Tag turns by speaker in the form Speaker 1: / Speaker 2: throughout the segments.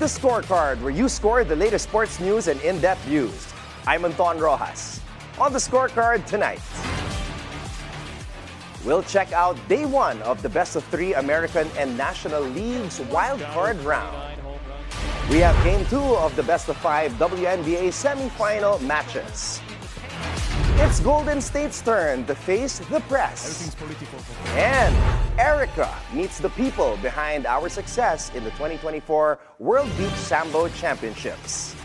Speaker 1: the Scorecard, where you score the latest sports news and in-depth views. I'm Anton Roxas. On the Scorecard tonight, we'll check out day one of the best-of-3 American and National Leagues wildcard round. We have game two of the best-of-5 WNBA semifinal matches. It's Golden State's turn to face the press. And Erica meets the people behind our success in the 2024 World Beach Sambo Championships.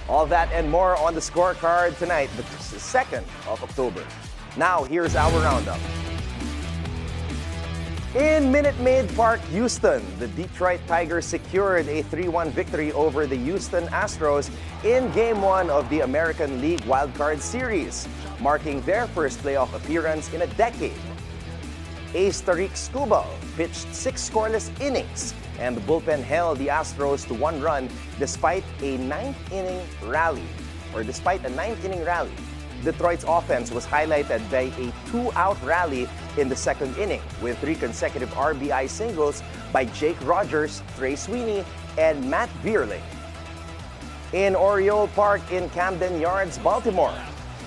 Speaker 1: All that and more on the Scorecard tonight, the 2nd of October. Now, here's our roundup. In Minute Maid Park, Houston, the Detroit Tigers secured a 3-1 victory over the Houston Astros in Game 1 of the American League Wildcard Series, marking their first playoff appearance in a decade. Ace Tariq Skubal pitched 6 scoreless innings, and the bullpen held the Astros to 1 run despite a 9th-inning rally. Detroit's offense was highlighted by a 2-out rally in the 2nd inning with 3 consecutive RBI singles by Jake Rogers, Trey Sweeney, and Matt Vierling. In Oriole Park in Camden Yards, Baltimore,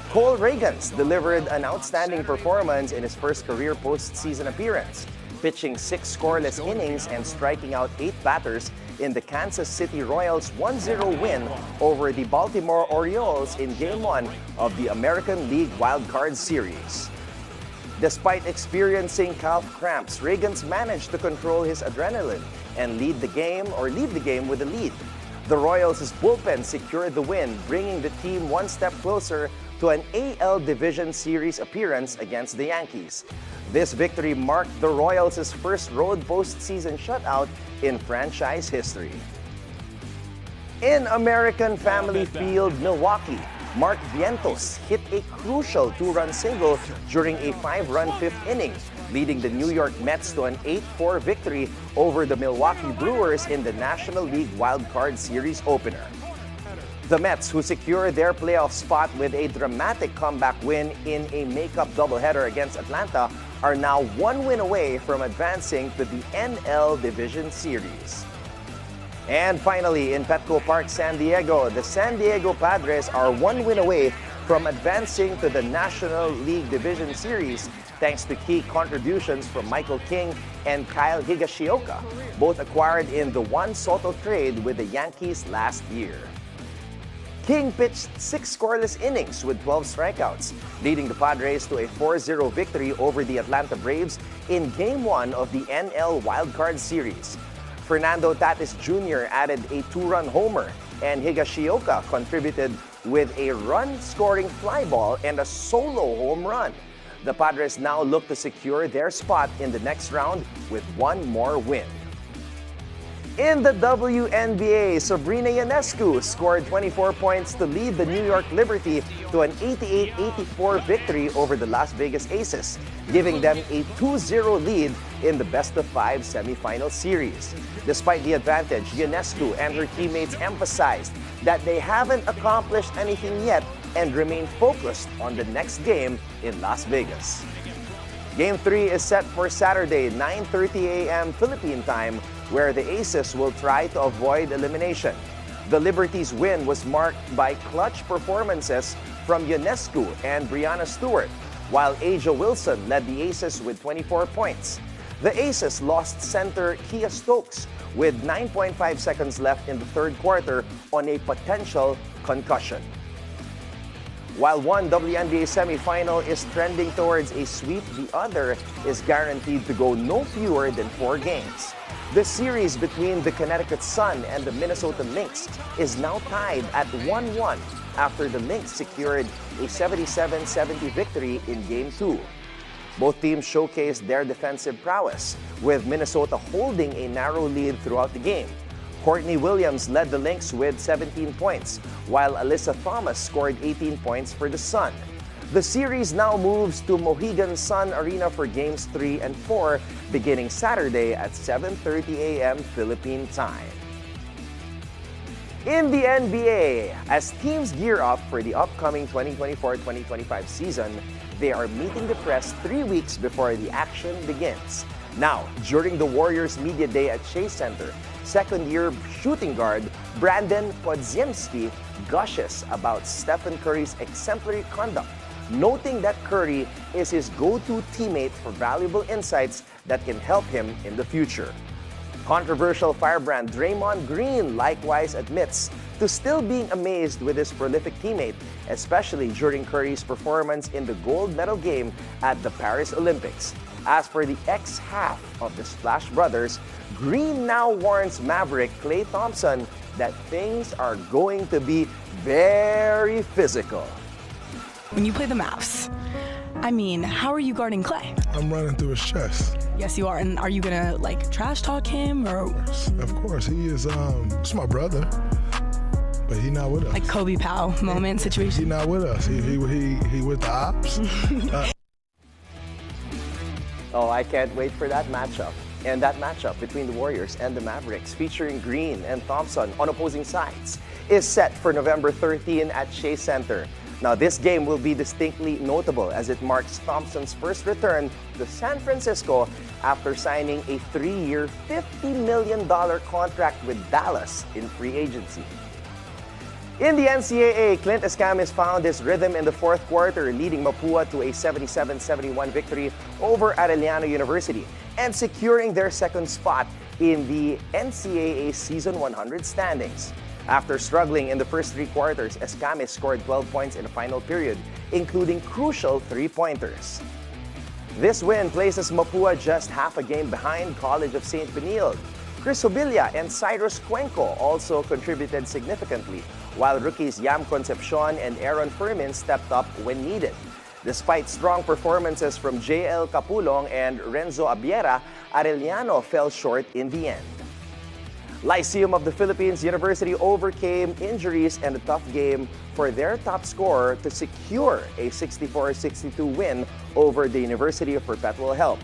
Speaker 1: Cole Ragans delivered an outstanding performance in his first career postseason appearance, pitching 6 scoreless innings and striking out 8 batters in the Kansas City Royals' 1-0 win over the Baltimore Orioles in Game 1 of the American League Wildcard Series. Despite experiencing calf cramps, Ragans managed to control his adrenaline and lead the game with a lead. The Royals' bullpen secured the win, bringing the team 1 step closer to an AL Division Series appearance against the Yankees. This victory marked the Royals' first road postseason shutout in franchise history. In American Family Field, Milwaukee, Mark Vientos hit a crucial 2-run single during a 5-run 5th inning, leading the New York Mets to an 8-4 victory over the Milwaukee Brewers in the National League Wildcard Series opener. The Mets, who secured their playoff spot with a dramatic comeback win in a makeup doubleheader against Atlanta, are now 1 win away from advancing to the NL Division Series. And finally, in Petco Park, San Diego, the San Diego Padres are 1 win away from advancing to the National League Division Series thanks to key contributions from Michael King and Kyle Higashioka, both acquired in the Juan Soto trade with the Yankees last year. King pitched 6 scoreless innings with 12 strikeouts, leading the Padres to a 4-0 victory over the Atlanta Braves in Game 1 of the NL Wildcard Series. Fernando Tatis Jr. added a 2-run homer, and Higashioka contributed with a run-scoring fly ball and a solo home run. The Padres now look to secure their spot in the next round with 1 more win. In the WNBA, Sabrina Ionescu scored 24 points to lead the New York Liberty to an 88-84 victory over the Las Vegas Aces, giving them a 2-0 lead in the best-of-5 semifinal series. Despite the advantage, Ionescu and her teammates emphasized that they haven't accomplished anything yet and remain focused on the next game in Las Vegas. Game 3 is set for Saturday, 9:30 a.m. Philippine time, where the Aces will try to avoid elimination. The Liberty's win was marked by clutch performances from Ionescu and Brianna Stewart, while Aja Wilson led the Aces with 24 points. The Aces lost center Kia Stokes with 9.5 seconds left in the 3rd quarter on a potential concussion. While one WNBA semifinal is trending towards a sweep, the other is guaranteed to go no fewer than 4 games. The series between the Connecticut Sun and the Minnesota Lynx is now tied at 1-1 after the Lynx secured a 77-70 victory in Game 2. Both teams showcased their defensive prowess, with Minnesota holding a narrow lead throughout the game. Courtney Williams led the Lynx with 17 points, while Alyssa Thomas scored 18 points for the Sun. The series now moves to Mohegan Sun Arena for Games 3 and 4, beginning Saturday at 7:30 a.m. Philippine time. In the NBA, as teams gear up for the upcoming 2024-2025 season, they are meeting the press 3 weeks before the action begins. Now, during the Warriors Media Day at Chase Center, second-year shooting guard Brandon Podziemski gushes about Stephen Curry's exemplary conduct, noting that Curry is his go-to teammate for valuable insights that can help him in the future. Controversial firebrand Draymond Green likewise admits to still being amazed with his prolific teammate, especially during Curry's performance in the gold medal game at the Paris Olympics. As for the ex-half of the Splash Brothers, Green now warns Maverick Klay Thompson that things are going to be very physical.
Speaker 2: When you play the Mavs, I mean, how are you guarding Klay?
Speaker 3: I'm running through his chest.
Speaker 2: Yes, you are. And are you gonna like trash talk him or?
Speaker 3: Of course, he is. It's my brother, but he not with us.
Speaker 2: Like Kobe Powell moment situation.
Speaker 3: He not with us. He with the ops.
Speaker 1: Oh, I can't wait for that matchup. And that matchup between the Warriors and the Mavericks, featuring Green and Thompson on opposing sides, is set for November 13 at Shea Center. Now, this game will be distinctly notable as it marks Thompson's first return to San Francisco after signing a 3-year, $50 million contract with Dallas in free agency. In the NCAA, Clint Escamis found his rhythm in the fourth quarter, leading Mapua to a 77-71 victory over Arellano University and securing their second spot in the NCAA Season 100 standings. After struggling in the first three quarters, Escamis scored 12 points in the final period, including crucial three-pointers. This win places Mapua just half a game behind College of St. Benilde. Chris Hobilla and Cyrus Cuenco also contributed significantly, while rookies Yam Concepcion and Aaron Fermin stepped up when needed. Despite strong performances from J.L. Capulong and Renzo Abiera, Arellano fell short in the end. Lyceum of the Philippines University overcame injuries and a tough game for their top scorer to secure a 64-62 win over the University of Perpetual Help.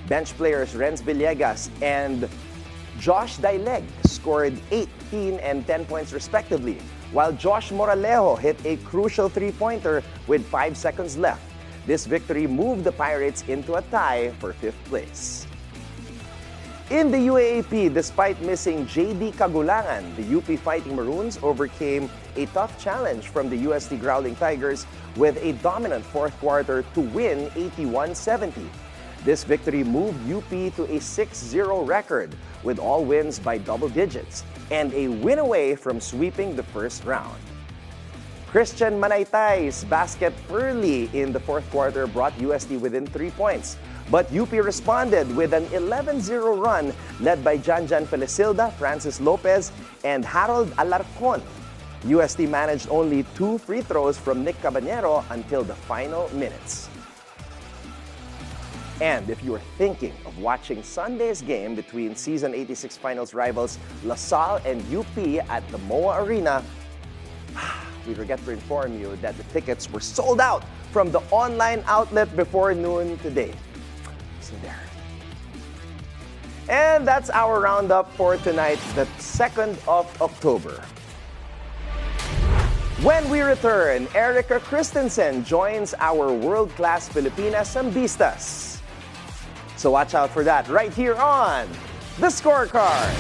Speaker 1: Bench players Renz Villegas and Josh Daileg scored 18 and 10 points respectively, while Josh Moralejo hit a crucial three-pointer with 5 seconds left. This victory moved the Pirates into a tie for 5th place. In the UAAP, despite missing J.D. Kagulangan, the UP Fighting Maroons overcame a tough challenge from the UST Growling Tigers with a dominant fourth quarter to win 81-70. This victory moved UP to a 6-0 record with all wins by double digits and a win away from sweeping the first round. Christian Manaytay's basket early in the fourth quarter brought UST within 3 points. But UP responded with an 11-0 run led by Janjan Felicilda, Francis Lopez, and Harold Alarcon. UST managed only 2 free throws from Nick Cabanero until the final minutes. And if you are thinking of watching Sunday's game between Season 86 Finals rivals LaSalle and UP at the MOA Arena, we forget to inform you that the tickets were sold out from the online outlet before noon today. So there. And that's our roundup for tonight, the 2nd of October. When we return, Erica Christensen joins our world-class Filipina Sambistas. So watch out for that right here on The Scorecard.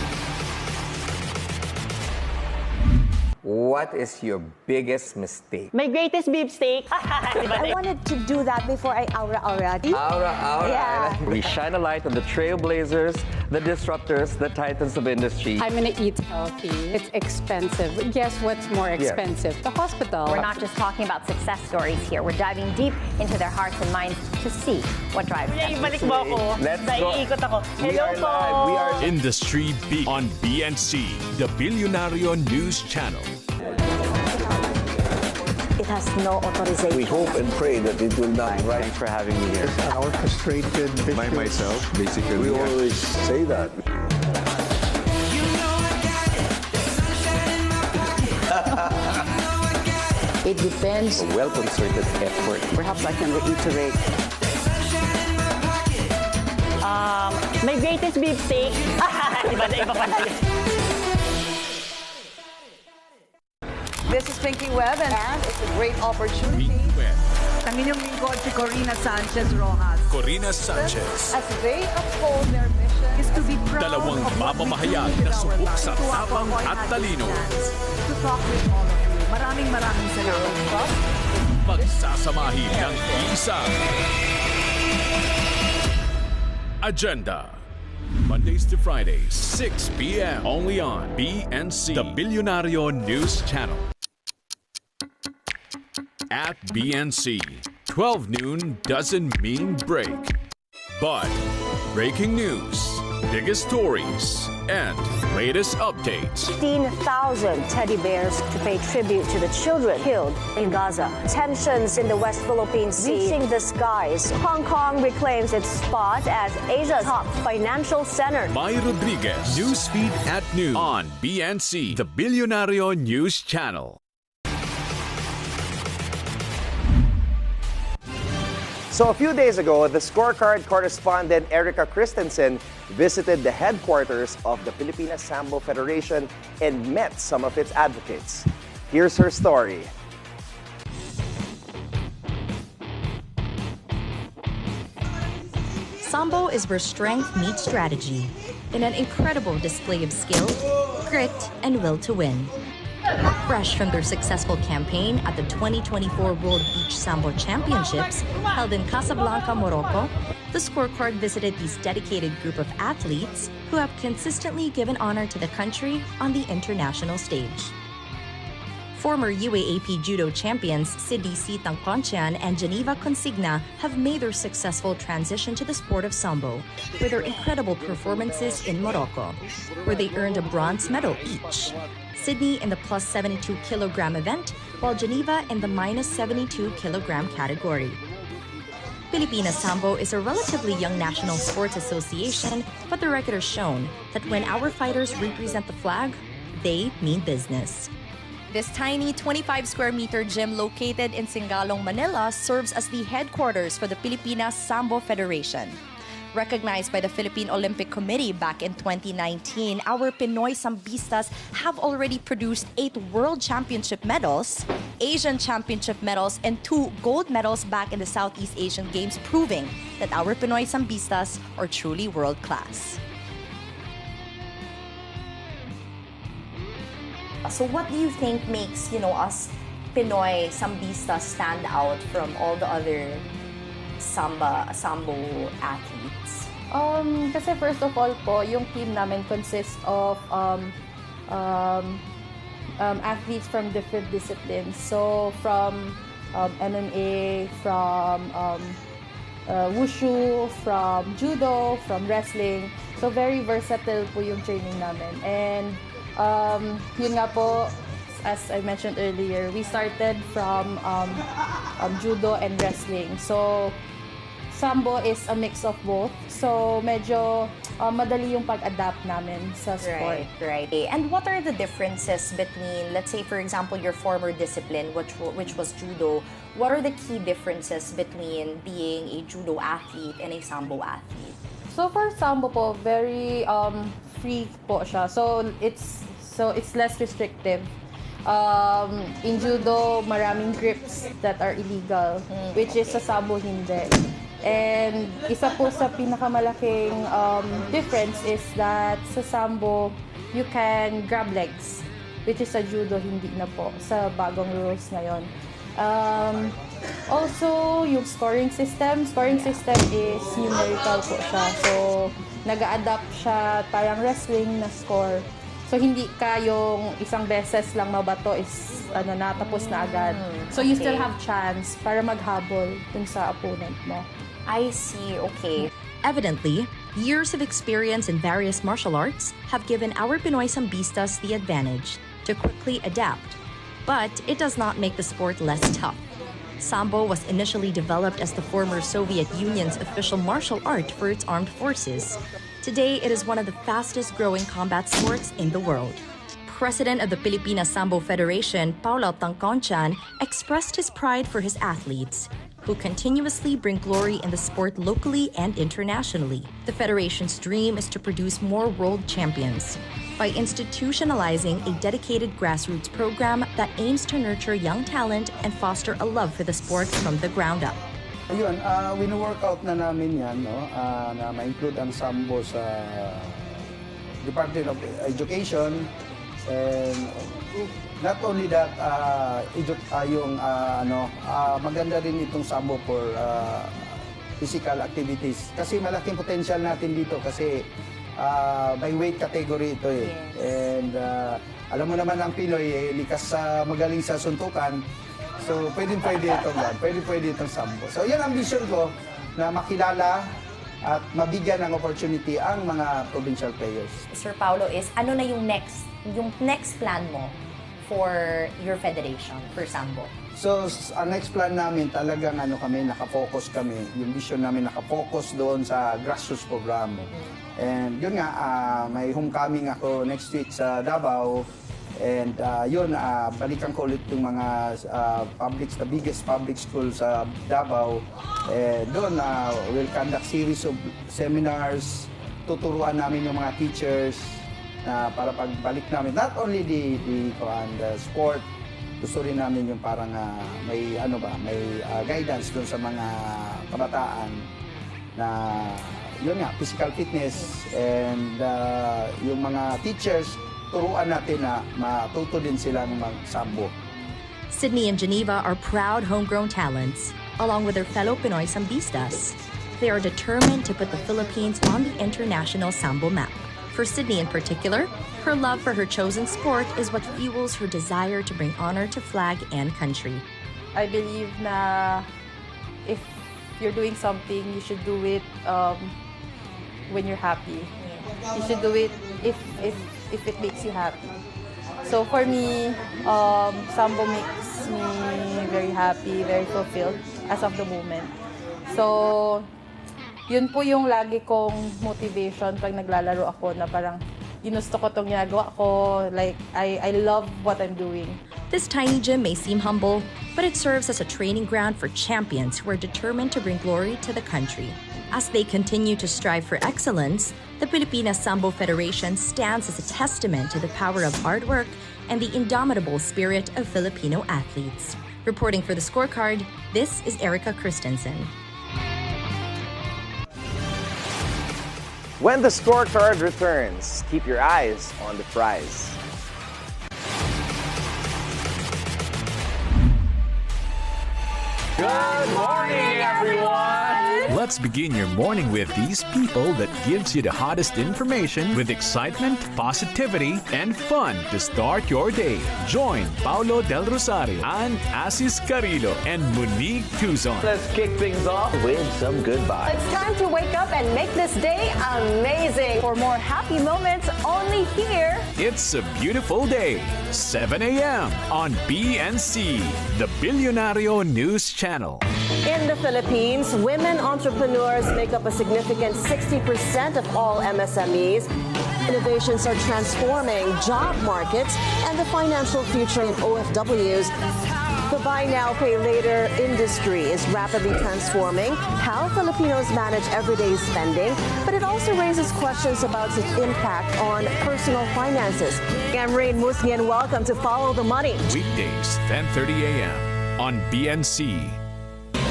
Speaker 4: What is your biggest mistake?
Speaker 5: My greatest beefsteak.
Speaker 6: I wanted to do that before I aura.
Speaker 4: Aura.
Speaker 6: Yeah.
Speaker 7: We shine a light on the trailblazers, the disruptors, the titans of industry.
Speaker 8: I'm gonna eat healthy. It's expensive. Guess what's more expensive? The hospital.
Speaker 5: We're not just talking about success stories here. We're diving deep into their hearts and minds to see what drives them.
Speaker 4: Let's go. We are live. We are
Speaker 9: Industry Beat on BNC, the Billionario News Channel.
Speaker 6: It has no authorization.
Speaker 4: We hope and pray that it will not.
Speaker 7: Thanks for having me here.
Speaker 3: An orchestrated
Speaker 7: By myself, basically.
Speaker 4: We always say that.
Speaker 8: It depends.
Speaker 4: A well-concerted effort.
Speaker 8: Perhaps I can reiterate.
Speaker 5: My greatest beefsteak. Iba pala yun.
Speaker 10: This is Pinky Webb, and it's a great opportunity. Ang inyong lingkod si Corina Sanchez Rojas.
Speaker 9: Corina Sanchez.
Speaker 10: As they uphold their mission
Speaker 11: is to be proud
Speaker 9: Dalawang
Speaker 11: of what we
Speaker 9: mamamahayag
Speaker 11: do
Speaker 9: na
Speaker 11: with our
Speaker 9: subok
Speaker 11: lives.
Speaker 9: sa
Speaker 11: To our
Speaker 9: tapang at
Speaker 11: coordinating
Speaker 9: talino.
Speaker 11: fans, to talk with all of you. Maraming salamat.
Speaker 9: Pagsasamahin ng isa. Agenda. Mondays to Fridays, 6 p.m. Only on BNC, the Bilyonaryo News Channel. At BNC, 12 noon doesn't mean break. But breaking news, biggest stories, and latest updates.
Speaker 6: 15,000 teddy bears to pay tribute to the children killed in Gaza. Tensions in the West Philippine Sea reaching the skies. Hong Kong reclaims its spot as Asia's top financial center.
Speaker 9: Mai Rodriguez, Newsfeed at noon on BNC, the Bilyonaryo News Channel.
Speaker 1: So a few days ago, the Scorecard correspondent Erica Christensen visited the headquarters of the Philippine Sambo Federation and met some of its advocates. Here's her story.
Speaker 12: Sambo is where strength meets strategy in an incredible display of skill, grit, and will to win. Fresh from their successful campaign at the 2024 World Beach Sambo Championships held in Casablanca, Morocco, the Scorecard visited this dedicated group of athletes who have consistently given honor to the country on the international stage. Former UAAP judo champions CDC Tancontian and Jeniva Consigna have made their successful transition to the sport of Sambo with their incredible performances in Morocco, where they earned a bronze medal each. Sydney in the plus 72 kilogram event, while Jeniva in the minus 72 kilogram category. Filipina Sambo is a relatively young national sports association, but the record has shown that when our fighters represent the flag, they mean business. This tiny 25 square meter gym located in Cignal, Manila serves as the headquarters for the Filipina Sambo Federation. Recognized by the Philippine Olympic Committee back in 2019, our Pinoy Sambistas have already produced 8 World Championship medals, Asian Championship medals, and 2 gold medals back in the Southeast Asian Games, proving that our Pinoy Sambistas are truly world-class. So what do you think makes, us Pinoy Sambistas stand out from all the other Sambo athletes?
Speaker 13: Kasi first of all po, yung team namin consists of athletes from different disciplines. So from MMA, from wushu, from judo, from wrestling. So very versatile po yung training namin. And yun nga po, as I mentioned earlier, we started from judo and wrestling. So Sambo is a mix of both. So medyo madali yung pag-adapt namin sa sport.
Speaker 12: Right. And what are the differences between, let's say for example, your former discipline, which was judo? What are the key differences between being a judo athlete and a Sambo athlete?
Speaker 13: So for Sambo po, very free po siya. So it's less restrictive. In judo, maraming grips that are illegal, which is sa Sambo hindi. And isa po sa pinakamalaking difference is that sa Sambo, you can grab legs, which is sa judo hindi na po sa bagong rules ngayon. Also, yung scoring system is numerical po siya. So, nag-a-adapt siya parang wrestling na score. So, hindi ka yung isang beses lang mabato is tapos na agad. So, you still have chance para maghabol dun sa opponent mo.
Speaker 12: I see, okay. Evidently, years of experience in various martial arts have given our Pinoy Sambistas the advantage to quickly adapt. But it does not make the sport less tough. Sambo was initially developed as the former Soviet Union's official martial art for its armed forces. Today, it is one of the fastest growing combat sports in the world. President of the Filipina Sambo Federation, Tancontian, expressed his pride for his athletes, who continuously bring glory in the sport locally and internationally. The Federation's dream is to produce more world champions by institutionalizing a dedicated grassroots program that aims to nurture young talent and foster a love for the sport from the ground up.
Speaker 14: Ayun, wino-workout na namin yan, no? Na ma-include ang sambo sa Department of Education. And not only that, maganda rin itong sambo for physical activities. Kasi malaking potential natin dito kasi by weight category ito eh. Yes. And alam mo naman ang Pinoy, likas magaling sa suntukan. So, pwede itong sambo. So, yan ang vision ko, na makilala at mabigyan ng opportunity ang mga provincial players.
Speaker 15: Sir Paulo, ano na yung next plan mo for your federation, for sambo?
Speaker 14: So, ang next plan namin, talagang nakafocus kami. Yung vision namin nakafocus doon sa grassroots program. And yun nga, may homecoming ako next week sa Davao. And balikan ko ulit yung mga the biggest public school sa Davao. Doon, we'll conduct series of seminars, tuturuan namin yung mga teachers para pagbalik namin. Not only the sport, gusto rin namin yung parang may guidance doon sa mga kabataan na yun nga, physical fitness, and yung mga teachers, turuan natin na matuto din silang mag-sambo.
Speaker 12: Sydney and Jeniva are proud homegrown talents, along with their fellow Pinoy Sambistas. They are determined to put the Philippines on the international sambo map. For Sydney in particular, her love for her chosen sport is what fuels her desire to bring honor to flag and country.
Speaker 13: I believe na if you're doing something, you should do it when you're happy. You should do it if it makes you happy. So for me, sambo makes me very happy, very fulfilled as of the moment. So, yun po yung lagi kong motivation pag naglalaro ako, na parang ginusto ko itong ginagawa ko. Like, I love what I'm doing.
Speaker 12: This tiny gym may seem humble, but it serves as a training ground for champions who are determined to bring glory to the country. As they continue to strive for excellence, the Pilipinas Sambo Federation stands as a testament to the power of hard work and the indomitable spirit of Filipino athletes. Reporting for the Scorecard, this is Erica Christensen.
Speaker 1: When the Scorecard returns, keep your eyes on the prize.
Speaker 9: Good morning, everyone! Let's begin your morning with these people that gives you the hottest information with excitement, positivity, and fun to start your day. Join Paulo Del Rosario and Asis Carrillo and Monique Tuzon.
Speaker 16: Let's kick things off with some good vibes.
Speaker 6: It's time to wake up and make this day amazing. For more happy moments, only here.
Speaker 9: It's a beautiful day. 7 a.m. on BNC, the Billionario News Channel.
Speaker 6: In the Philippines, women entrepreneurs make up a significant 60% of all MSMEs. Innovations are transforming job markets and the financial future in OFWs. The buy now, pay later industry is rapidly transforming how Filipinos manage everyday spending, but it also raises questions about its impact on personal finances. I'm Rain Musnian. Welcome to Follow the Money.
Speaker 9: Weekdays, 10:30 a.m. on BNC.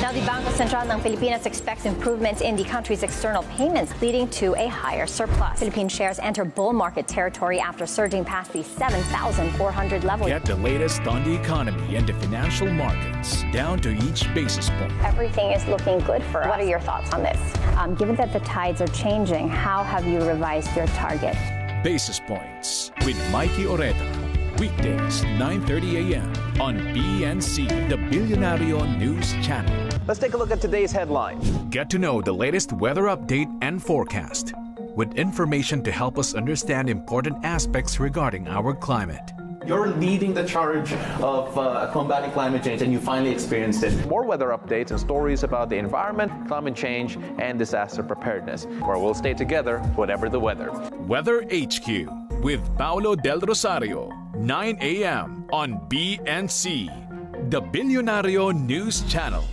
Speaker 5: Now, the Bangko Sentral ng Pilipinas expects improvements in the country's external payments, leading to a higher surplus. Philippine shares enter bull market territory after surging past the 7,400 level.
Speaker 9: Get the latest on the economy and the financial markets, down to each basis point.
Speaker 5: Everything is looking good for us. What are your thoughts on this? Given that the tides are changing, how have you revised your target?
Speaker 9: Basis Points with Mikey Oreta. Weekdays, 9:30 a.m. on BNC, the Billionario News Channel.
Speaker 1: Let's take a look at today's headline.
Speaker 9: Get to know the latest weather update and forecast with information to help us understand important aspects regarding our climate.
Speaker 16: You're leading the charge of combating climate change, and you finally experienced it.
Speaker 17: More weather updates and stories about the environment, climate change, and disaster preparedness, where we'll stay together, whatever the weather.
Speaker 9: Weather HQ with Paulo Del Rosario, 9 a.m. on BNC, the Billionario News Channel.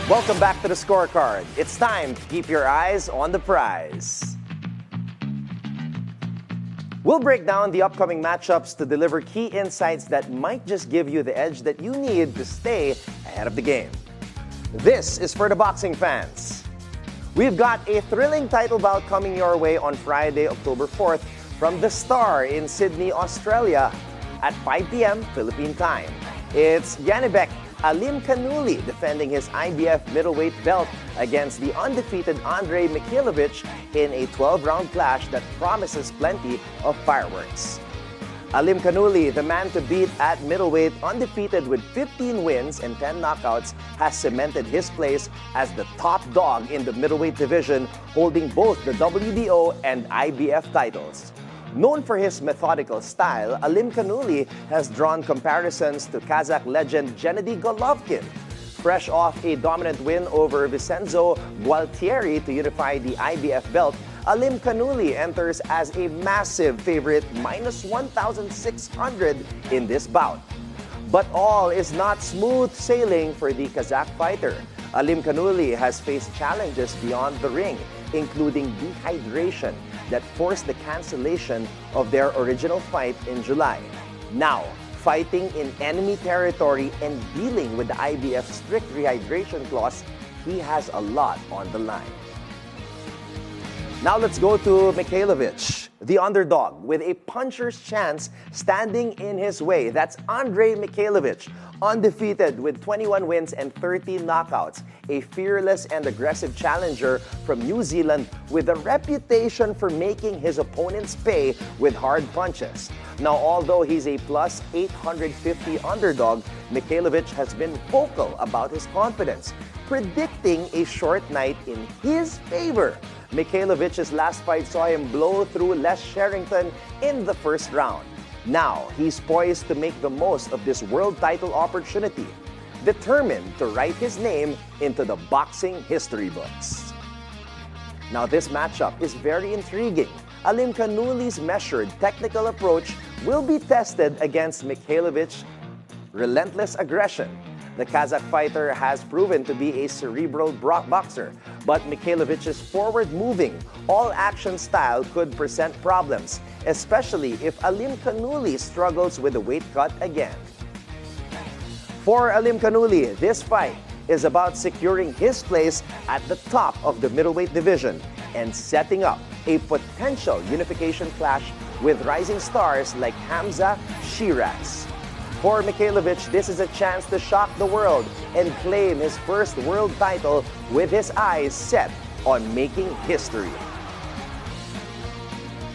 Speaker 1: Welcome back to the Scorecard. It's time to keep your eyes on the prize. We'll break down the upcoming matchups to deliver key insights that might just give you the edge that you need to stay ahead of the game. This is for the boxing fans. We've got a thrilling title bout coming your way on Friday, October 4th from The Star in Sydney, Australia at 5 p.m. Philippine time. It's Jeniva Alim Kanuli defending his IBF middleweight belt against the undefeated Andre Mikhailovich in a 12-round clash that promises plenty of fireworks. Alim Kanuli, the man to beat at middleweight, undefeated with 15 wins and 10 knockouts, has cemented his place as the top dog in the middleweight division, holding both the WBO and IBF titles. Known for his methodical style, Alim Kanuli has drawn comparisons to Kazakh legend Gennady Golovkin. Fresh off a dominant win over Vincenzo Gualtieri to unify the IBF belt, Alim Kanuli enters as a massive favorite, minus 1,600 in this bout. But all is not smooth sailing for the Kazakh fighter. Alim Kanuli has faced challenges beyond the ring, including dehydration that forced the cancellation of their original fight in July. Now, fighting in enemy territory and dealing with the IBF's strict rehydration clause, he has a lot on the line. Now let's go to Mikhailovich, the underdog, with a puncher's chance standing in his way. That's Andre Mikhailovich, undefeated with 21 wins and 13 knockouts, a fearless and aggressive challenger from New Zealand with a reputation for making his opponents pay with hard punches. Now, although he's a plus 850 underdog, Mikhailovich has been vocal about his confidence, predicting a short night in his favor. Mikhailovich's last fight saw him blow through Les Sherrington in the first round. Now, he's poised to make the most of this world title opportunity, determined to write his name into the boxing history books. Now, this matchup is very intriguing. Alim Kanuli's measured technical approach will be tested against Mikhailovich's relentless aggression. The Kazakh fighter has proven to be a cerebral boxer, but Mikhailovich's forward-moving, all-action style could present problems, especially if Alim Kanuli struggles with the weight cut again. For Alim Kanuli, this fight is about securing his place at the top of the middleweight division and setting up a potential unification clash with rising stars like Hamza Shiraz. For Mikhailovich, this is a chance to shock the world and claim his first world title with his eyes set on making history.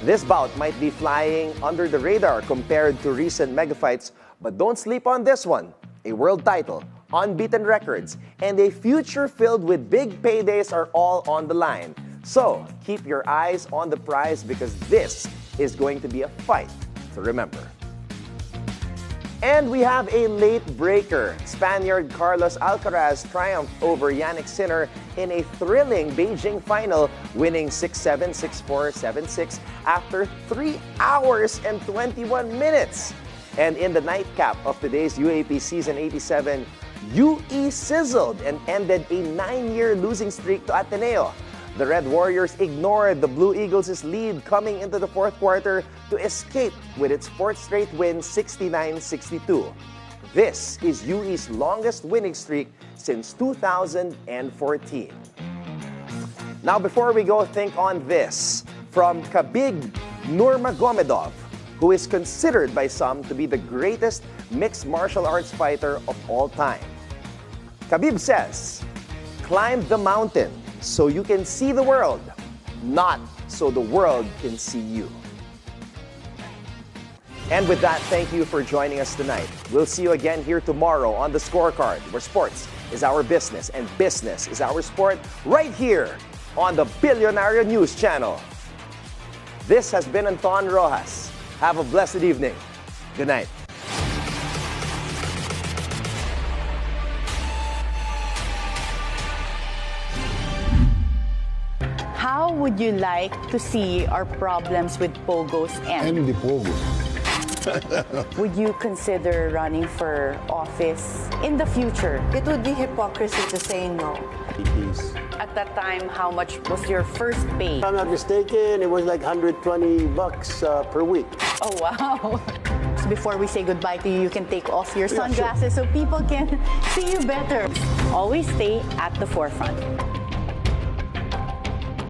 Speaker 1: This bout might be flying under the radar compared to recent mega fights, but don't sleep on this one. A world title, unbeaten records, and a future filled with big paydays are all on the line. So keep your eyes on the prize because this is going to be a fight to remember. And we have a late breaker. Spaniard Carlos Alcaraz triumphed over Yannick Sinner in a thrilling Beijing final, winning 6-7, 6-4, 7-6 after 3 hours and 21 minutes. And in the nightcap of today's UAP Season 87, UE sizzled and ended a 9-year losing streak to Ateneo. The Red Warriors ignored the Blue Eagles' lead coming into the fourth quarter to escape with its fourth straight win, 69-62. This is UE's longest winning streak since 2014. Now, before we go, think on this from Khabib Nurmagomedov, who is considered by some to be the greatest mixed martial arts fighter of all time. Khabib says, "Climb the mountain so you can see the world, not so the world can see you." And with that, thank you for joining us tonight. We'll see you again here tomorrow on The Scorecard, where sports is our business and business is our sport, right here on the Billionaire News Channel. This has been Anton Roxas. Have a blessed evening. Good night.
Speaker 11: How would you like to see our problems with pogos end?
Speaker 3: End the pogos.
Speaker 18: Would you consider running for office in the future?
Speaker 6: It would be hypocrisy to say no.
Speaker 18: At that time, how much was your first pay?
Speaker 19: If I'm not mistaken, it was like $120 per week.
Speaker 18: Oh, wow. So before we say goodbye to you, you can take off your sunglasses so people can see you better. Always stay at the forefront.